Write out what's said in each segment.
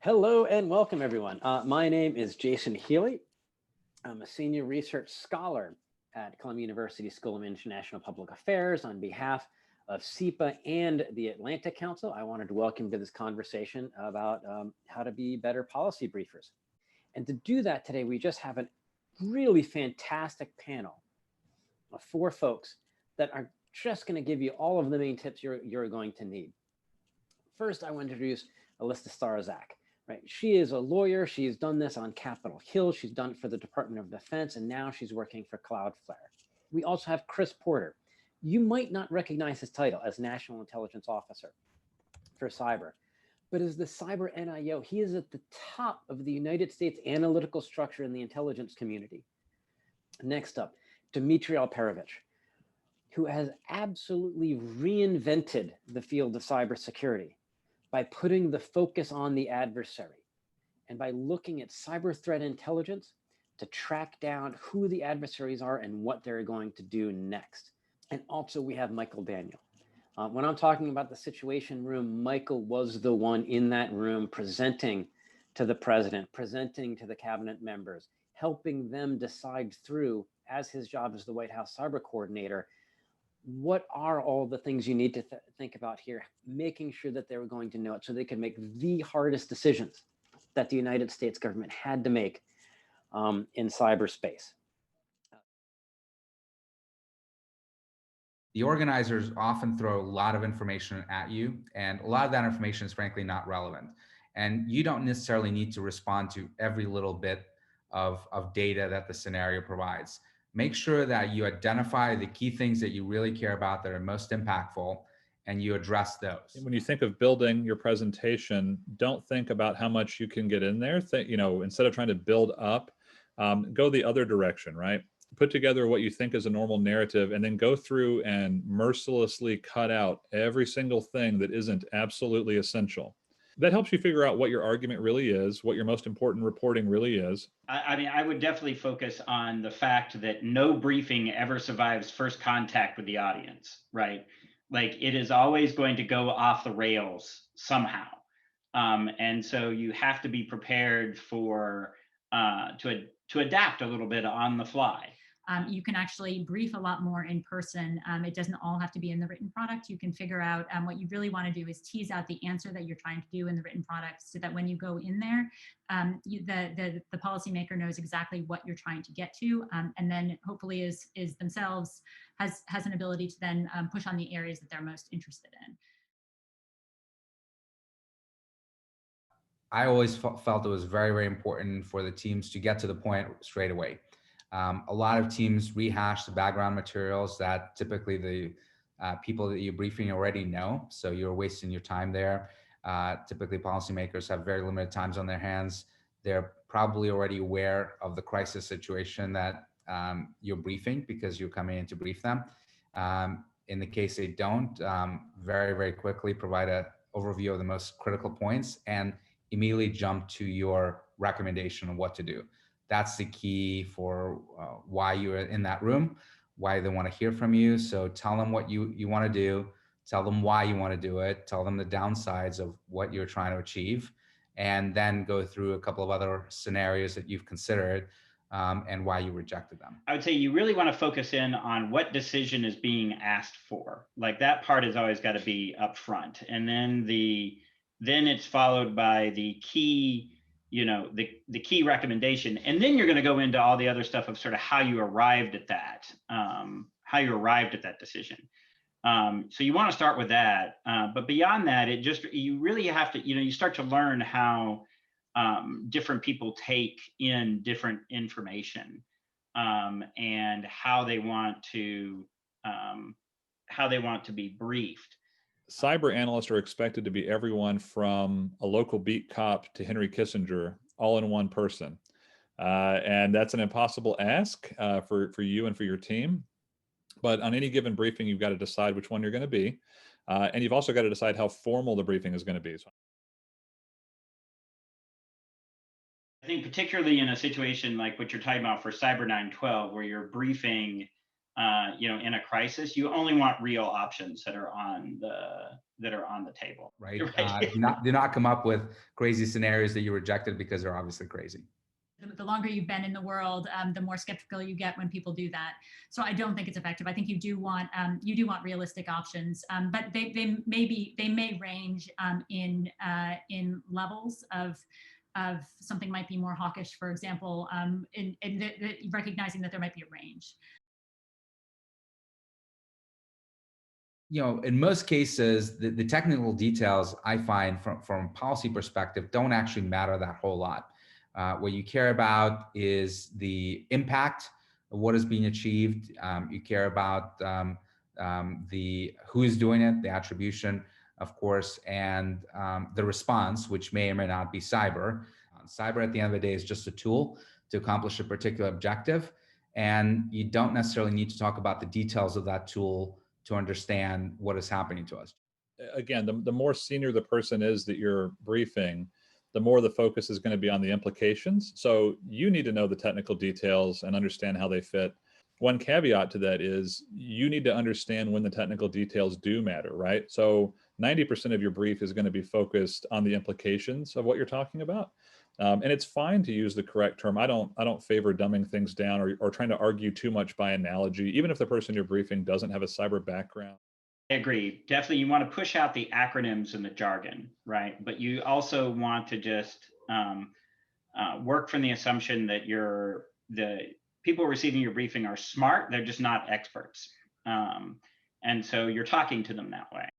Hello and welcome, everyone. My name is Jason Healy. I'm a senior research scholar at Columbia University School of International Public Affairs. On behalf of SEPA and the Atlantic Council, I wanted to welcome you to this conversation about how to be better policy briefers. And to do that today, we just have a really fantastic panel of 4 folks that are just going to give you all of the main tips you're going to need. First, I want to introduce Alyssa Starzak. Right. She is a lawyer. She's done this on Capitol Hill. She's done it for the Department of Defense, and now she's working for Cloudflare. We also have Chris Porter. You might not recognize his title as National Intelligence Officer for Cyber, but as the Cyber NIO, he is at the top of the United States analytical structure in the intelligence community. Next up, Dmitry Alperovich, who has absolutely reinvented the field of cybersecurity by putting the focus on the adversary and by looking at cyber threat intelligence to track down who the adversaries are and what they're going to do next. And also we have Michael Daniel. When I'm talking about the Situation Room, Michael was the one in that room presenting to the president, presenting to the cabinet members, helping them decide through, as his job as the White House cyber coordinator, what are all the things you need to think about here, making sure that they were going to know it so they could make the hardest decisions that the United States government had to make in cyberspace. The organizers often throw a lot of information at you, and a lot of that information is frankly not relevant. And you don't necessarily need to respond to every little bit of data that the scenario provides. Make sure that you identify the key things that you really care about that are most impactful, and you address those. When you think of building your presentation, don't think about how much you can get in there. Instead of trying to build up, go the other direction, right? Put together what you think is a normal narrative and then go through and mercilessly cut out every single thing that isn't absolutely essential. That helps you figure out what your argument really is, what your most important reporting really is. I would definitely focus on the fact that no briefing ever survives first contact with the audience, right? Like it is always going to go off the rails somehow. And so you have to be prepared for to adapt a little bit on the fly. You can actually brief a lot more in person. It doesn't all have to be in the written product. You can figure out what you really want to do is tease out the answer that you're trying to do in the written product so that when you go in there, the policymaker knows exactly what you're trying to get to, and then hopefully is themselves has an ability to then push on the areas that they're most interested in. I always felt it was very, very important for the teams to get to the point straight away. A lot of teams rehash the background materials that typically the people that you're briefing already know, so you're wasting your time there. Typically policymakers have very limited times on their hands. They're probably already aware of the crisis situation that you're briefing because you're coming in to brief them. In the case they don't, very, very quickly provide an overview of the most critical points and immediately jump to your recommendation of what to do. That's the key for why you're in that room, why they want to hear from you. So tell them what you want to do, tell them why you want to do it, tell them the downsides of what you're trying to achieve, and then go through a couple of other scenarios that you've considered and why you rejected them. I would say you really want to focus in on what decision is being asked for. Like that part has always got to be up front. And then then it's followed by the key, the key recommendation. And then you're going to go into all the other stuff of sort of how you arrived at that, decision. So you want to start with that. But beyond that, you really have to, you start to learn how different people take in different information and how they want to be briefed. Cyber analysts are expected to be everyone from a local beat cop to Henry Kissinger, all in one person. And that's an impossible ask for you and for your team. But on any given briefing, you've got to decide which one you're going to be. And you've also got to decide how formal the briefing is going to be. I think particularly in a situation like what you're talking about for Cyber 912, where you're briefing in a crisis, you only want real options that are on the table. Right. Right? Do not come up with crazy scenarios that you rejected because they're obviously crazy. The longer you've been in the world, the more skeptical you get when people do that. So I don't think it's effective. I think you do want realistic options, but they may range in levels of something might be more hawkish, for example, in recognizing that there might be a range. In most cases, the technical details I find from a policy perspective don't actually matter that whole lot. What you care about is the impact of what is being achieved. You care about the who is doing it, the attribution, of course, and the response, which may or may not be cyber. Cyber, at the end of the day, is just a tool to accomplish a particular objective, and you don't necessarily need to talk about the details of that tool to understand what is happening to us. Again, the more senior the person is that you're briefing, the more the focus is going to be on the implications. So you need to know the technical details and understand how they fit. One caveat to that is you need to understand when the technical details do matter, right? So 90% of your brief is going to be focused on the implications of what you're talking about. And it's fine to use the correct term. I don't favor dumbing things down or trying to argue too much by analogy, even if the person you're briefing doesn't have a cyber background. I agree. Definitely, you want to push out the acronyms and the jargon, right? But you also want to just work from the assumption that the people receiving your briefing are smart. They're just not experts. And so you're talking to them that way.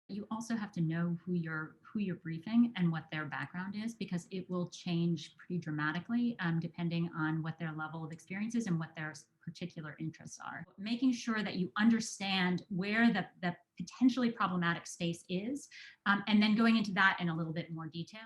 You also have to know who you're briefing and what their background is, because it will change pretty dramatically depending on what their level of experience is and what their particular interests are. Making sure that you understand where the potentially problematic space is, and then going into that in a little bit more detail.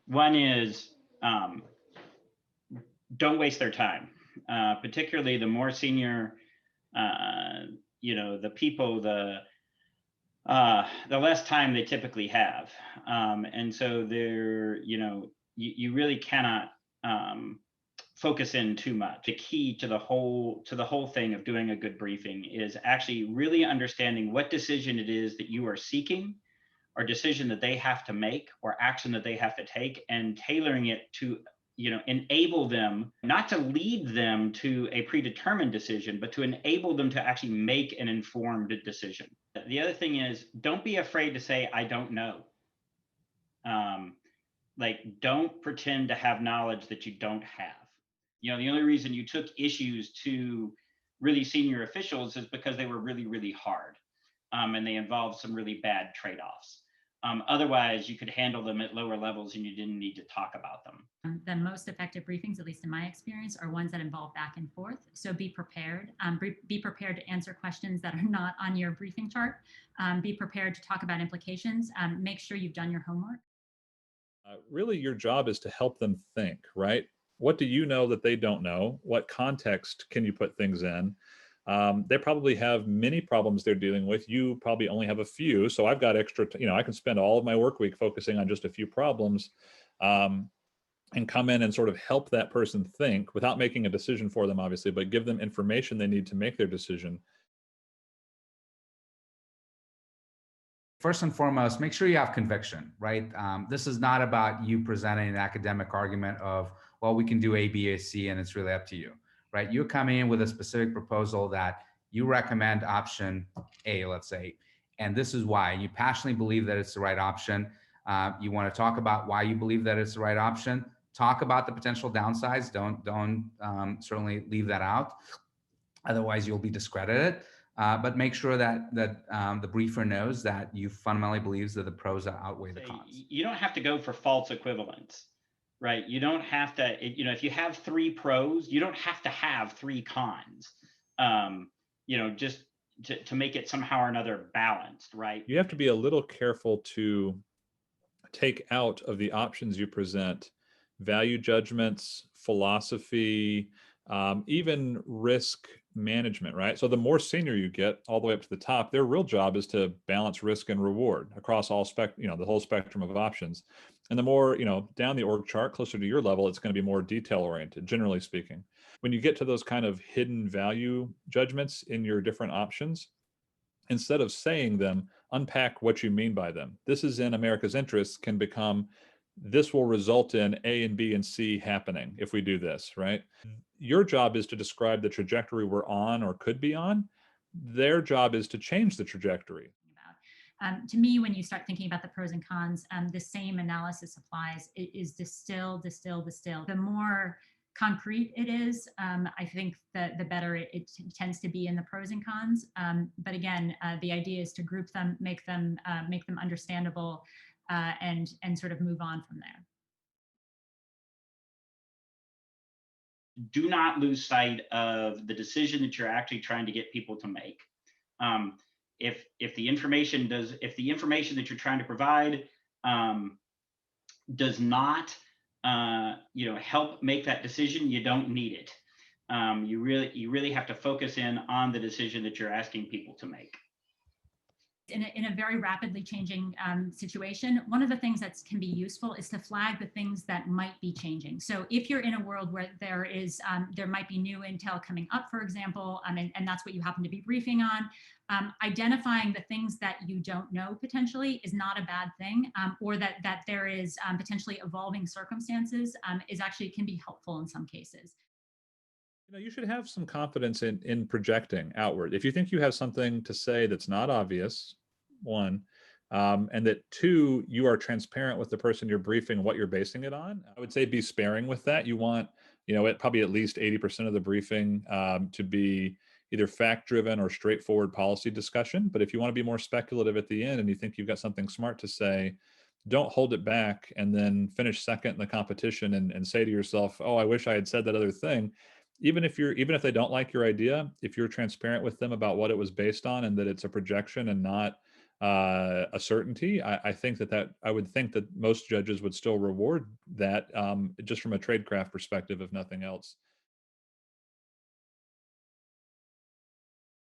One is don't waste their time, particularly the more senior, the people, the less time they typically have. And so you really cannot focus in too much. The key to the whole thing of doing a good briefing is actually really understanding what decision it is that you are seeking, or decision that they have to make, or action that they have to take, and tailoring it to enable them, not to lead them to a predetermined decision, but to enable them to actually make an informed decision. The other thing is, don't be afraid to say, I don't know. Don't pretend to have knowledge that you don't have. The only reason you took issues to really senior officials is because they were really, really hard, and they involved some really bad trade-offs. Otherwise, you could handle them at lower levels and you didn't need to talk about them. The most effective briefings, at least in my experience, are ones that involve back and forth. So be prepared. Be prepared to answer questions that are not on your briefing chart. Be prepared to talk about implications. Make sure you've done your homework. Really, your job is to help them think, right? What do you know that they don't know? What context can you put things in? They probably have many problems they're dealing with. You probably only have a few. So I've got extra, I can spend all of my work week focusing on just a few problems, and come in and sort of help that person think without making a decision for them, obviously, but give them information they need to make their decision. First and foremost, make sure you have conviction, right? This is not about you presenting an academic argument of, well, we can do A, B, or C, and it's really up to you, right? You're coming in with a specific proposal that you recommend option A, let's say, and this is why. You passionately believe that it's the right option. You want to talk about why you believe that it's the right option. Talk about the potential downsides. Don't certainly leave that out. Otherwise, you'll be discredited. But make sure that the briefer knows that you fundamentally believes that the pros outweigh the cons. You don't have to go for false equivalence, right? You don't have to, if you have 3 pros, you don't have to have 3 cons, just to make it somehow or another balanced, right? You have to be a little careful to take out of the options you present value judgments, philosophy, even risk management, right? So the more senior you get all the way up to the top, their real job is to balance risk and reward across all the whole spectrum of options. And the more, down the org chart, closer to your level, it's going to be more detail oriented, generally speaking. When you get to those kind of hidden value judgments in your different options, instead of saying them, unpack what you mean by them. This is in America's interest can become, this will result in A and B and C happening if we do this, right? Your job is to describe the trajectory we're on or could be on. Their job is to change the trajectory. To me, when you start thinking about the pros and cons, the same analysis applies. It is distill, distill, distill. The more concrete it is, I think that the better it tends to be in the pros and cons. But again, the idea is to group them, make them understandable, and sort of move on from there. Do not lose sight of the decision that you're actually trying to get people to make. If the information that you're trying to provide does not help make that decision, you don't need it. You really have to focus in on the decision that you're asking people to make. In a very rapidly changing situation, one of the things that can be useful is to flag the things that might be changing. So if you're in a world where there might be new intel coming up, for example, and that's what you happen to be briefing on, identifying the things that you don't know potentially is not a bad thing, or that there is potentially evolving circumstances is actually can be helpful in some cases. You should have some confidence in projecting outward. If you think you have something to say that's not obvious, one, and that two, you are transparent with the person you're briefing what you're basing it on, I would say be sparing with that. You want, probably at least 80% of the briefing to be either fact-driven or straightforward policy discussion. But if you want to be more speculative at the end and you think you've got something smart to say, don't hold it back and then finish second in the competition and say to yourself, oh, I wish I had said that other thing. Even if they don't like your idea, if you're transparent with them about what it was based on and that it's a projection and not a certainty, I would think that most judges would still reward that, just from a tradecraft perspective, if nothing else.